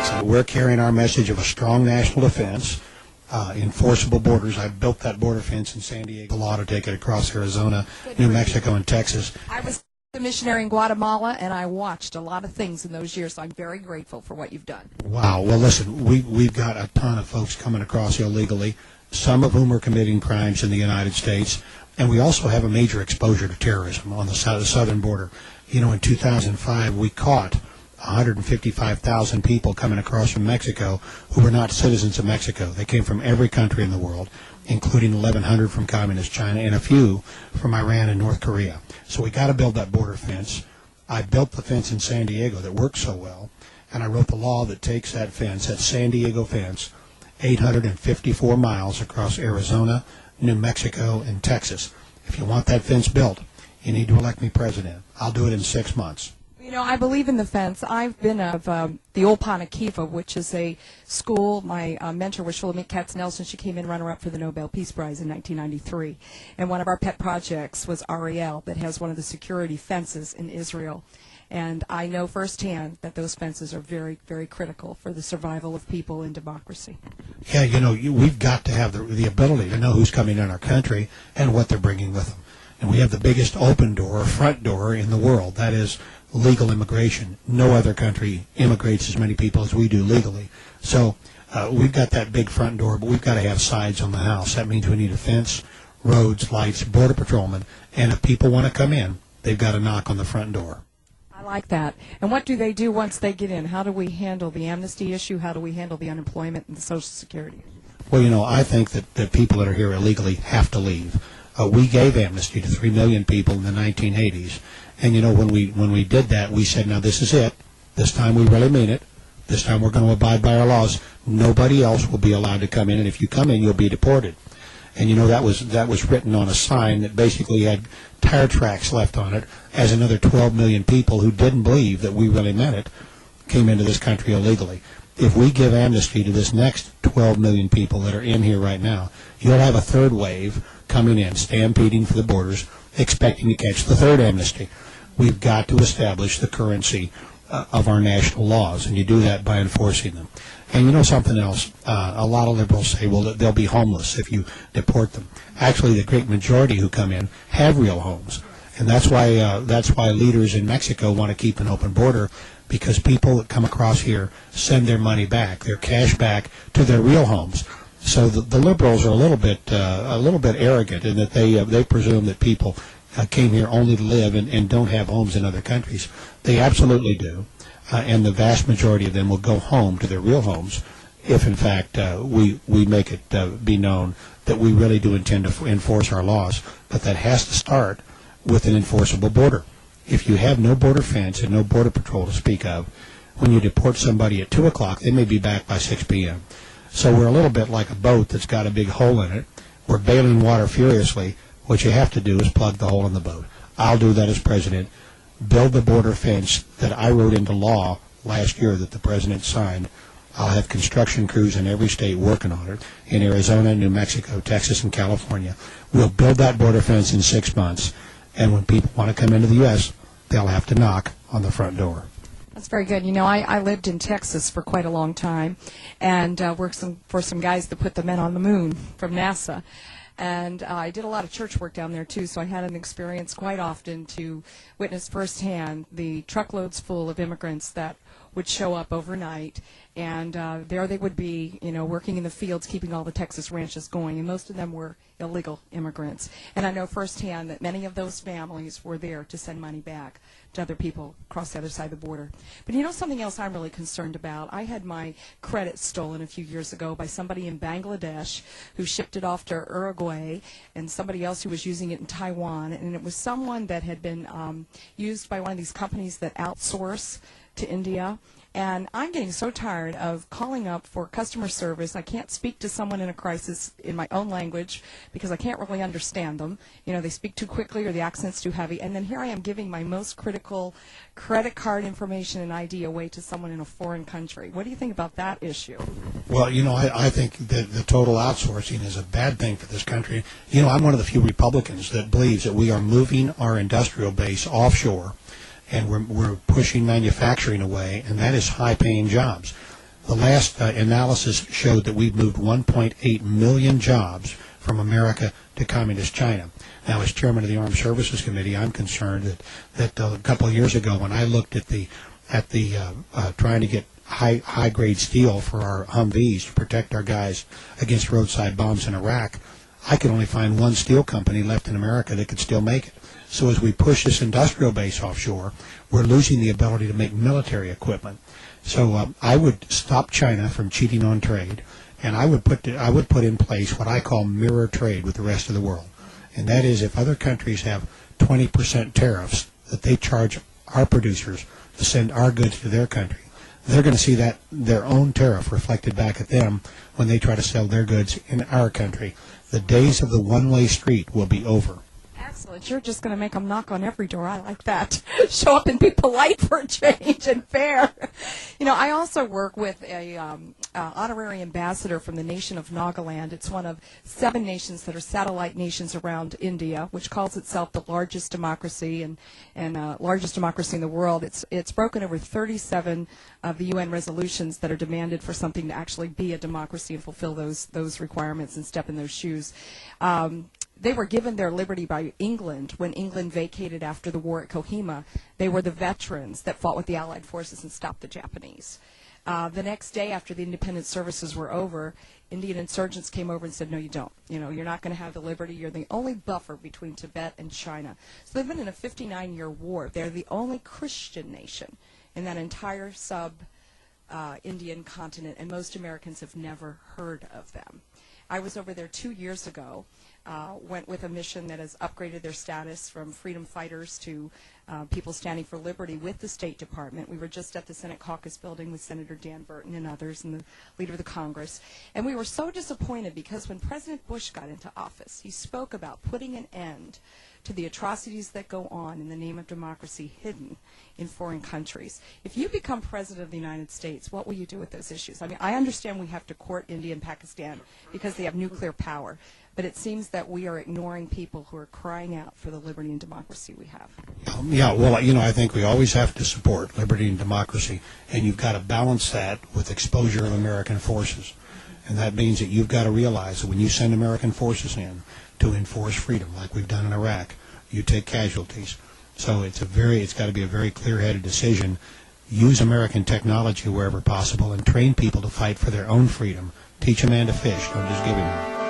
Excellent. We're carrying our message of a strong national defense, enforceable borders. I built that border fence in San Diego, the law to take it across Arizona, New Mexico, and Texas. I was a missionary in Guatemala, and I watched a lot of things in those years, so I'm very grateful for what you've done. Wow. Well, listen, we've got a ton of folks coming across illegally, some of whom are committing crimes in the United States, and we also have a major exposure to terrorism on the southern border. You know, in 2005, we caught 155,000 people coming across from Mexico who were not citizens of Mexico. They came from every country in the world, including 1,100 from communist China and a few from Iran and North Korea. So we got to build that border fence. I built the fence in San Diego that works so well, and I wrote the law that takes that fence, that San Diego fence, 854 miles across Arizona, New Mexico, and Texas. If you want that fence built, you need to elect me president. I'll do it in 6 months. You know, I believe in the fence. I've been of the old Panakiva, which is a school. My mentor was Shelli Katz-Nelson. She came in runner-up for the Nobel Peace Prize in 1993. And one of our pet projects was Ariel, that has one of the security fences in Israel. And I know firsthand that those fences are very, very critical for the survival of people in democracy. Yeah, you know, we've got to have the ability to know who's coming in our country and what they're bringing with them. And we have the biggest open door, or front door, in the world. That is legal immigration. No other country immigrates as many people as we do legally. So we've got that big front door, but we've got to have sides on the house. That means we need a fence, roads, lights, border patrolmen, and if people want to come in, they've got to knock on the front door. I like that. And what do they do once they get in? How do we handle the amnesty issue? How do we handle the unemployment and the Social Security? Well, you know, I think that people that are here illegally have to leave. We gave amnesty to 3 million people in the 1980s. And, you know, when we did that, we said, now this is it. This time we really mean it. This time we're going to abide by our laws. Nobody else will be allowed to come in. And if you come in, you'll be deported. And, you know, that was written on a sign that basically had tire tracks left on it, as another 12 million people who didn't believe that we really meant it came into this country illegally. If we give amnesty to this next 12 million people that are in here right now, you'll have a third wave coming in, stampeding for the borders, expecting to catch the third amnesty. We've got to establish the currency of our national laws, and you do that by enforcing them. And you know something else? A lot of liberals say, well, they'll be homeless if you deport them. Actually, the great majority who come in have real homes, and that's why leaders in Mexico want to keep an open border, because people that come across here send their money back, their cash back to their real homes. So the liberals are a little bit arrogant in that they presume that people came here only to live and don't have homes in other countries. They absolutely do, and the vast majority of them will go home to their real homes if, in fact, we make it be known that we really do intend to enforce our laws. But that has to start with an enforceable border. If you have no border fence and no border patrol to speak of, when you deport somebody at 2 o'clock, they may be back by 6 p.m. So we're a little bit like a boat that's got a big hole in it. We're bailing water furiously. What you have to do is plug the hole in the boat. I'll do that as president. Build the border fence that I wrote into law last year that the president signed. I'll have construction crews in every state working on it, in Arizona, New Mexico, Texas, and California. We'll build that border fence in 6 months, and when people want to come into the U.S., they'll have to knock on the front door. That's very good. You know, I lived in Texas for quite a long time and worked for some guys that put the men on the moon from NASA. And I did a lot of church work down there, too, so I had an experience quite often to witness firsthand the truckloads full of immigrants that would show up overnight, and there they would be, you know, working in the fields, keeping all the Texas ranches going, and most of them were illegal immigrants. And I know firsthand that many of those families were there to send money back to other people across the other side of the border. But you know something else I'm really concerned about? I had my credit stolen a few years ago by somebody in Bangladesh who shipped it off to Uruguay, and somebody else who was using it in Taiwan, and it was someone that had been used by one of these companies that outsource to India. And I'm getting so tired of calling up for customer service. I can't speak to someone in a crisis in my own language because I can't really understand them. You know, they speak too quickly or the accent's too heavy. And then here I am giving my most critical credit card information and ID away to someone in a foreign country. What do you think about that issue? Well, you know, I think that the total outsourcing is a bad thing for this country. You know, I'm one of the few Republicans that believes that we are moving our industrial base offshore, and we're pushing manufacturing away, and that is high-paying jobs. The last analysis showed that we've moved 1.8 million jobs from America to Communist China. Now, as chairman of the Armed Services Committee, I'm concerned that a couple of years ago, when I looked at the trying to get high-grade steel for our Humvees to protect our guys against roadside bombs in Iraq, I could only find one steel company left in America that could still make it. So as we push this industrial base offshore, we're losing the ability to make military equipment. So I would stop China from cheating on trade, and I would put in place what I call mirror trade with the rest of the world. And that is, if other countries have 20% tariffs that they charge our producers to send our goods to their country, they're going to see that their own tariff reflected back at them when they try to sell their goods in our country. The days of the one-way street will be over. Excellent. You're just going to make them knock on every door. I like that. Show up and be polite for a change and fair. You know, I also work with a honorary ambassador from the nation of Nagaland. It's one of 7 nations that are satellite nations around India, which calls itself the largest democracy and largest democracy in the world. It's broken over 37 of the UN resolutions that are demanded for something to actually be a democracy and fulfill those requirements and step in those shoes. They were given their liberty by England when England vacated after the war at Kohima. They were the veterans that fought with the Allied forces and stopped the Japanese. The next day after the independent services were over, Indian insurgents came over and said, no, you don't. You know, you're not going to have the liberty. You're the only buffer between Tibet and China. So they've been in a 59-year war. They're the only Christian nation in that entire Indian continent, and most Americans have never heard of them. I was over there 2 years ago, went with a mission that has upgraded their status from freedom fighters to people standing for liberty with the State Department. We were just at the Senate caucus building with Senator Dan Burton and others and the leader of the Congress. And we were so disappointed because when President Bush got into office, he spoke about putting an end to the atrocities that go on in the name of democracy hidden in foreign countries. If you become president of the United States, what will you do with those issues? I mean, I understand we have to court India and Pakistan because they have nuclear power, but it seems that we are ignoring people who are crying out for the liberty and democracy we have. Yeah, well, you know, I think we always have to support liberty and democracy, and you've got to balance that with exposure of American forces. And that means that you've got to realize that when you send American forces in to enforce freedom, like we've done in Iraq, you take casualties. So it's got to be a very clear-headed decision. Use American technology wherever possible and train people to fight for their own freedom. Teach a man to fish, don't just give him one.